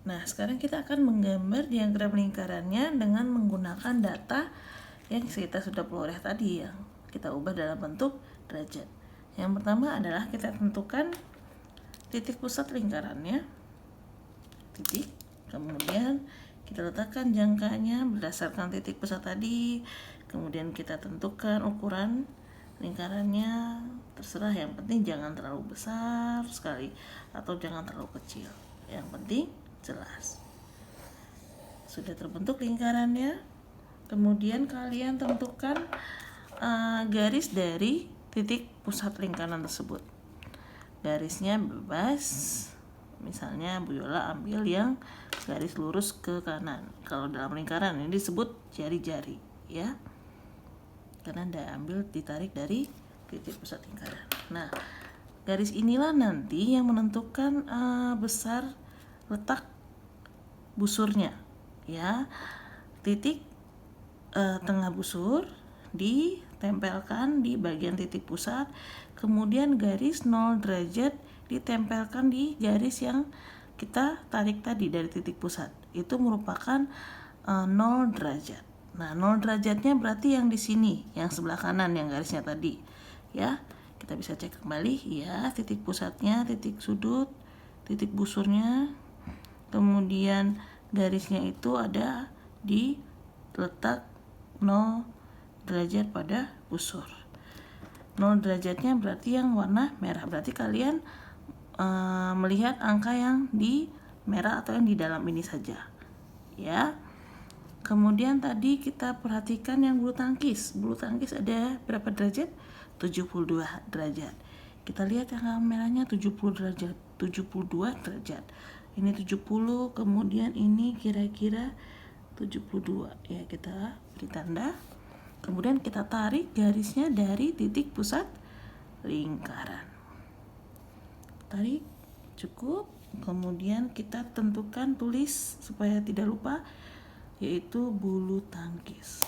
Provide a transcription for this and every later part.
Nah, sekarang kita akan menggambar diagram lingkarannya dengan menggunakan data yang kita sudah peroleh tadi, yang kita ubah dalam bentuk derajat. Yang pertama adalah kita tentukan titik pusat lingkarannya, titik. Kemudian kita letakkan jangkanya berdasarkan titik pusat tadi. Kemudian kita tentukan ukuran lingkarannya, terserah, yang penting jangan terlalu besar sekali atau jangan terlalu kecil. Yang penting jelas. Sudah terbentuk lingkarannya, kemudian kalian tentukan garis dari titik pusat lingkaran tersebut. Garisnya bebas, misalnya Bu Yola ambil yang garis lurus ke kanan. Kalau dalam lingkaran ini disebut jari-jari, ya, karena Anda ambil ditarik dari titik pusat lingkaran. Nah, garis inilah nanti yang menentukan besar letak busurnya, ya. Titik tengah busur ditempelkan di bagian titik pusat, kemudian garis 0 derajat ditempelkan di garis yang kita tarik tadi dari titik pusat. Itu merupakan 0 derajat. Nah, 0 derajatnya berarti yang di sini, yang sebelah kanan yang garisnya tadi, ya. Kita bisa cek kembali, ya, titik pusatnya, titik sudut, titik busurnya, kemudian garisnya itu ada di letak 0 derajat pada busur. 0 derajatnya berarti yang warna merah. Berarti kalian melihat angka yang di merah atau yang di dalam ini saja, ya. Kemudian tadi kita perhatikan yang bulu tangkis. Bulu tangkis ada berapa derajat? 72 derajat. Kita lihat yang merahnya 70 derajat, 72 derajat. Ini 70, kemudian ini kira-kira 72. Ya, kita beri tanda. Kemudian kita tarik garisnya dari titik pusat lingkaran. Tarik, cukup. Kemudian kita tentukan, tulis supaya tidak lupa, yaitu bulu tangkis.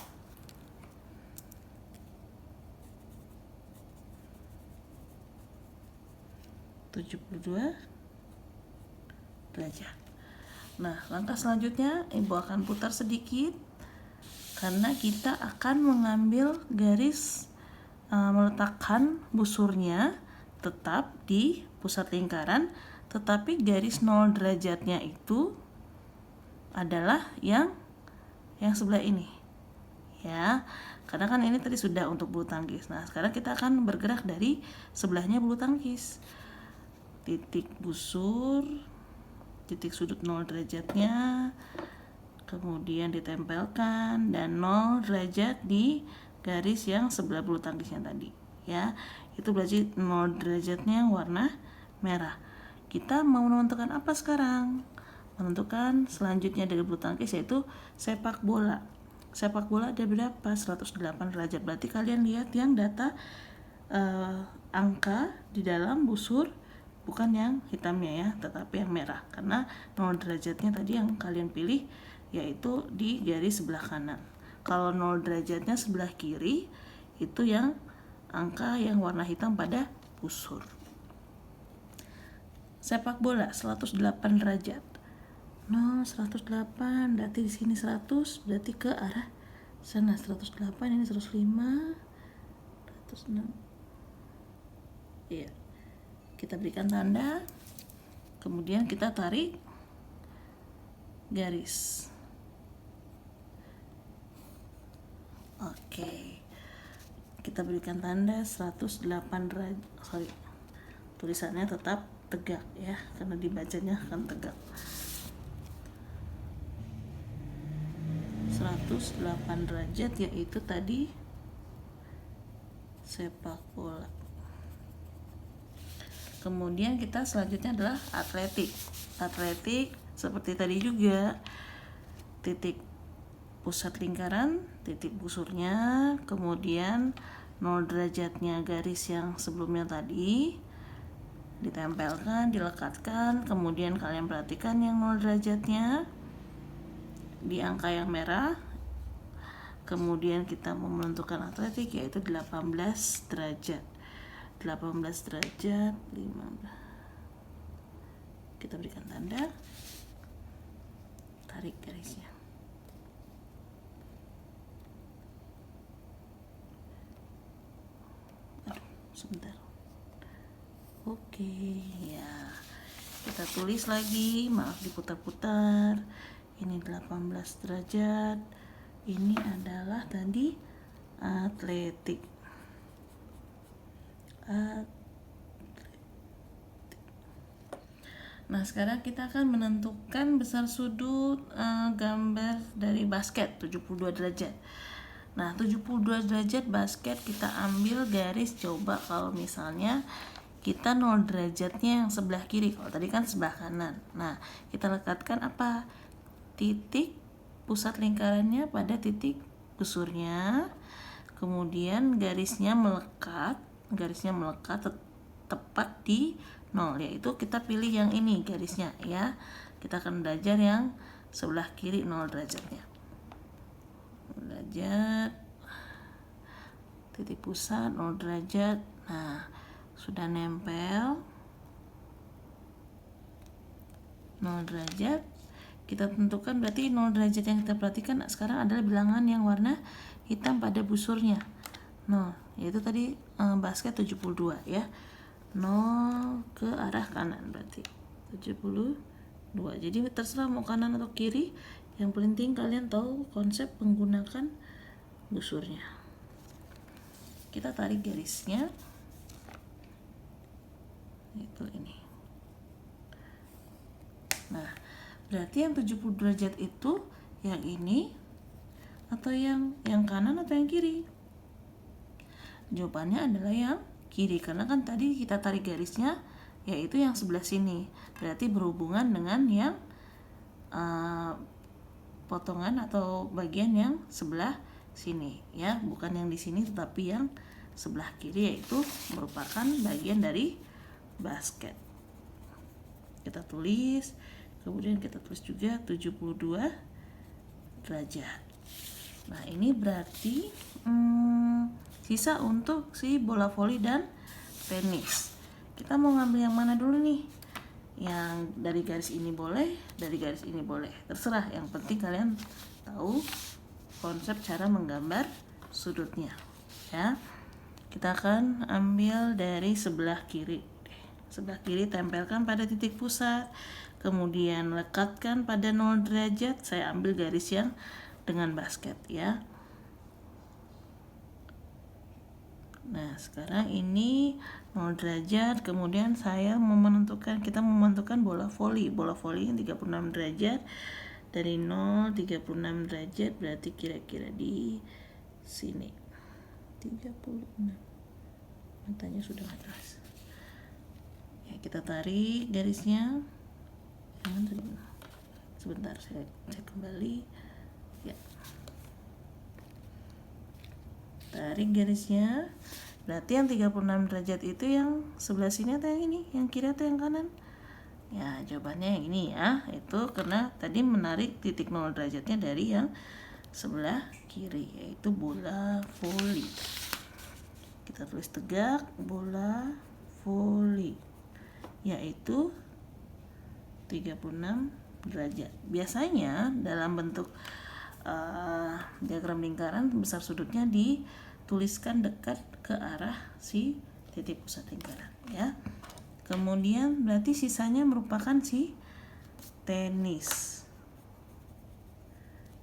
(72 derajat). Nah, langkah selanjutnya Ibu akan putar sedikit karena kita akan mengambil garis meletakkan busurnya tetap di pusat lingkaran, tetapi garis 0 derajatnya itu adalah yang sebelah ini, ya, karena kan ini tadi sudah untuk bulu tangkis. Nah, sekarang kita akan bergerak dari sebelahnya bulu tangkis. Titik busur, titik sudut 0 derajatnya, kemudian ditempelkan, dan 0 derajat di garis yang sebelah bulu tangkisnya tadi, ya. Itu berarti 0 derajatnya warna merah. Kita mau menentukan apa sekarang? Menentukan selanjutnya dari bulu tangkis, yaitu sepak bola. Sepak bola ada berapa? 108 derajat. Berarti kalian lihat yang data angka di dalam busur, bukan yang hitamnya, ya, tetapi yang merah, karena 0 derajatnya tadi yang kalian pilih yaitu di garis sebelah kanan. Kalau 0 derajatnya sebelah kiri, itu yang angka yang warna hitam pada busur. Sepak bola 108 derajat. 108, berarti di sini 100, berarti ke arah sana. 108, ini 105, 106. Iya. Kita berikan tanda. Kemudian kita tarik garis. Oke. Kita berikan tanda 108 derajat. Tulisannya tetap tegak, ya, karena dibacanya akan tegak. 108 derajat, yaitu tadi sepak bola. Kemudian kita selanjutnya adalah atletik. Atletik seperti tadi juga, titik pusat lingkaran, titik busurnya, kemudian 0 derajatnya garis yang sebelumnya tadi ditempelkan, dilekatkan. Kemudian kalian perhatikan yang 0 derajatnya di angka yang merah. Kemudian kita mau menentukan atletik, yaitu 18 derajat. 18 derajat, 15. Kita berikan tanda. tarik garisnya. Aduh, sebentar. Oke, ya. Kita tulis lagi, maaf diputar-putar. Ini 18 derajat. Ini adalah tadi atletik. Nah, sekarang kita akan menentukan besar sudut gambar dari basket 72 derajat. Nah, 72 derajat basket kita ambil garis, coba kalau misalnya kita 0 derajatnya yang sebelah kiri, kalau tadi kan sebelah kanan. Nah, kita lekatkan apa? Titik pusat lingkarannya pada titik busurnya. Kemudian garisnya melekat tepat di 0, yaitu kita pilih yang ini garisnya ya. Kita akan belajar yang sebelah kiri 0 derajatnya. Derajat, titik pusat 0 derajat. Nah, sudah nempel 0 derajat. Kita tentukan, berarti 0 derajat yang kita perhatikan sekarang adalah bilangan yang warna hitam pada busurnya 0, yaitu tadi basket 72 ya. 0 ke arah kanan berarti 72. Jadi terserah mau kanan atau kiri, yang penting kalian tahu konsep menggunakan busurnya. Kita tarik garisnya, itu ini. Nah, berarti yang 70 derajat itu yang ini atau yang kanan atau yang kiri? Jawabannya adalah yang kiri, karena kan tadi kita tarik garisnya yaitu yang sebelah sini, berarti berhubungan dengan yang potongan atau bagian yang sebelah sini ya, bukan yang di sini tetapi yang sebelah kiri, yaitu merupakan bagian dari basket. Kita tulis, kemudian kita tulis juga 72 derajat. Nah, ini berarti sisa untuk si bola voli dan tenis. Kita mau ngambil yang mana dulu nih? Yang dari garis ini boleh, dari garis ini boleh, terserah. Yang penting kalian tahu konsep cara menggambar sudutnya ya. Kita akan ambil dari sebelah kiri. Sebelah kiri tempelkan pada titik pusat, kemudian lekatkan pada 0 derajat. Saya ambil garis yang dengan basket ya. Nah, sekarang ini 0 derajat, kemudian kita menentukan bola voli yang 36 derajat. Dari 0 36 derajat berarti kira-kira di sini 36. Matanya sudah atas. Ya, kita tarik garisnya. Sebentar, saya cek kembali. Ya. Tarik garisnya. Berarti yang 36 derajat itu yang sebelah sini atau yang ini? Yang kiri atau yang kanan? Ya, jawabannya yang ini ya. Itu karena tadi menarik titik 0 derajatnya dari yang sebelah kiri, yaitu bola voli. Kita tulis tegak, bola voli, yaitu 36 derajat. Biasanya dalam bentuk diagram lingkaran, besar sudutnya dituliskan dekat ke arah si titik pusat lingkaran ya. Kemudian berarti sisanya merupakan si tenis,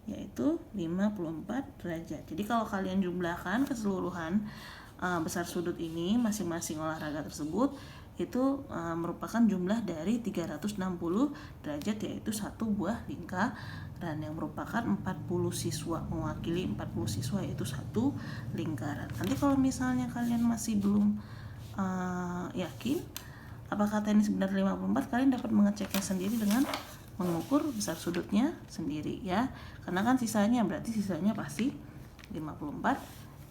yaitu 54 derajat. Jadi kalau kalian jumlahkan keseluruhan besar sudut ini masing-masing olahraga tersebut, itu merupakan jumlah dari 360 derajat, yaitu satu buah lingkaran yang merupakan 40 siswa, mewakili 40 siswa, yaitu satu lingkaran. Nanti kalau misalnya kalian masih belum yakin apakah tenis benar 54, kalian dapat mengeceknya sendiri dengan mengukur besar sudutnya sendiri ya, karena kan sisanya pasti 54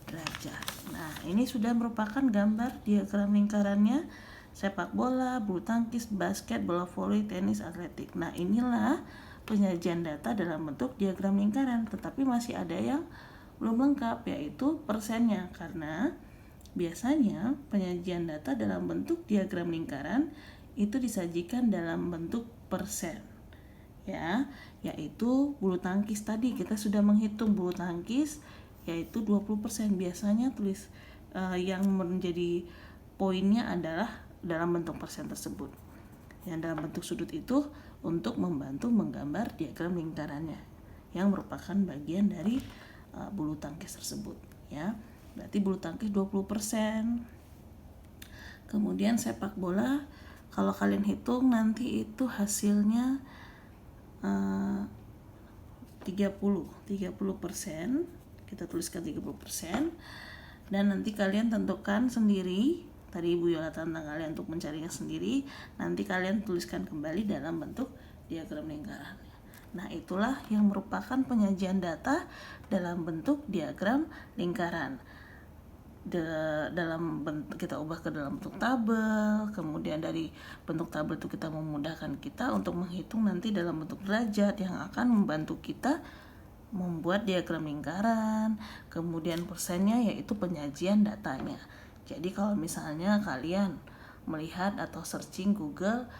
derajat. Nah, ini sudah merupakan gambar diagram lingkarannya sepak bola, bulu tangkis, basket, bola voli, tenis, atletik. Nah, inilah penyajian data dalam bentuk diagram lingkaran, tetapi masih ada yang belum lengkap, yaitu persennya, karena biasanya penyajian data dalam bentuk diagram lingkaran itu disajikan dalam bentuk persen ya, yaitu bulu tangkis tadi kita sudah menghitung bulu tangkis yaitu 20%. Biasanya tulis yang menjadi poinnya adalah dalam bentuk persen tersebut. Yang dalam bentuk sudut itu untuk membantu menggambar diagram lingkarannya yang merupakan bagian dari bulu tangkis tersebut, ya. Berarti bulu tangkis 20%. Kemudian sepak bola, kalau kalian hitung nanti itu hasilnya 30%. Kita tuliskan 30%. Dan nanti kalian tentukan sendiri. Tadi Ibu Yola tantang kalian untuk mencarinya sendiri. Nanti kalian tuliskan kembali dalam bentuk diagram lingkaran. Nah, itulah yang merupakan penyajian data dalam bentuk diagram lingkaran. Kita ubah ke dalam bentuk tabel, kemudian dari bentuk tabel itu kita memudahkan kita untuk menghitung nanti dalam bentuk derajat yang akan membantu kita membuat diagram lingkaran. Kemudian persennya yaitu penyajian datanya. Jadi kalau misalnya kalian melihat atau searching Google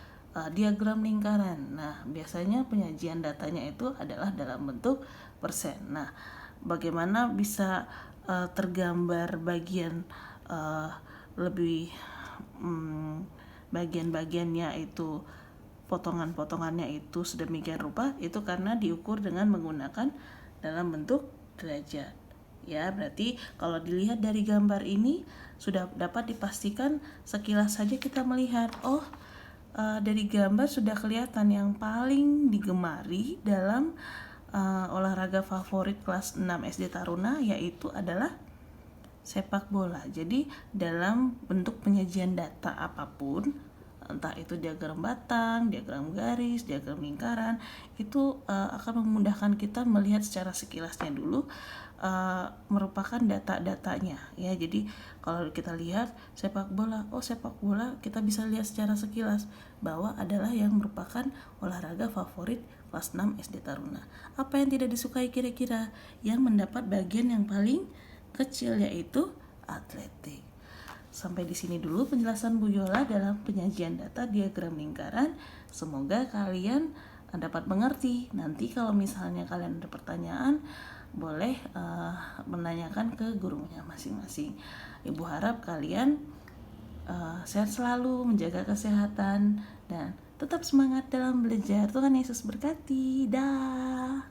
diagram lingkaran, nah biasanya penyajian datanya itu adalah dalam bentuk persen. Nah, bagaimana bisa tergambar bagian lebih bagian-bagiannya itu, potongan-potongannya itu sedemikian rupa, itu karena diukur dengan menggunakan dalam bentuk derajat. Ya, berarti kalau dilihat dari gambar ini sudah dapat dipastikan sekilas saja kita melihat, dari gambar sudah kelihatan yang paling digemari dalam olahraga favorit kelas 6 SD Taruna yaitu adalah sepak bola. Jadi dalam bentuk penyajian data apapun, entah itu diagram batang, diagram garis, diagram lingkaran, itu akan memudahkan kita melihat secara sekilasnya dulu merupakan data-datanya, ya. Jadi kalau kita lihat sepak bola, sepak bola kita bisa lihat secara sekilas bahwa adalah yang merupakan olahraga favorit kelas 6 SD Taruna. Apa yang tidak disukai kira-kira? Yang mendapat bagian yang paling kecil yaitu atletik. Sampai di sini dulu penjelasan Bu Yola dalam penyajian data diagram lingkaran. Semoga kalian dapat mengerti. Nanti kalau misalnya kalian ada pertanyaan, boleh menanyakan ke gurunya masing-masing. Ibu harap kalian sehat selalu, menjaga kesehatan, dan tetap semangat dalam belajar. Tuhan Yesus berkati. Dah.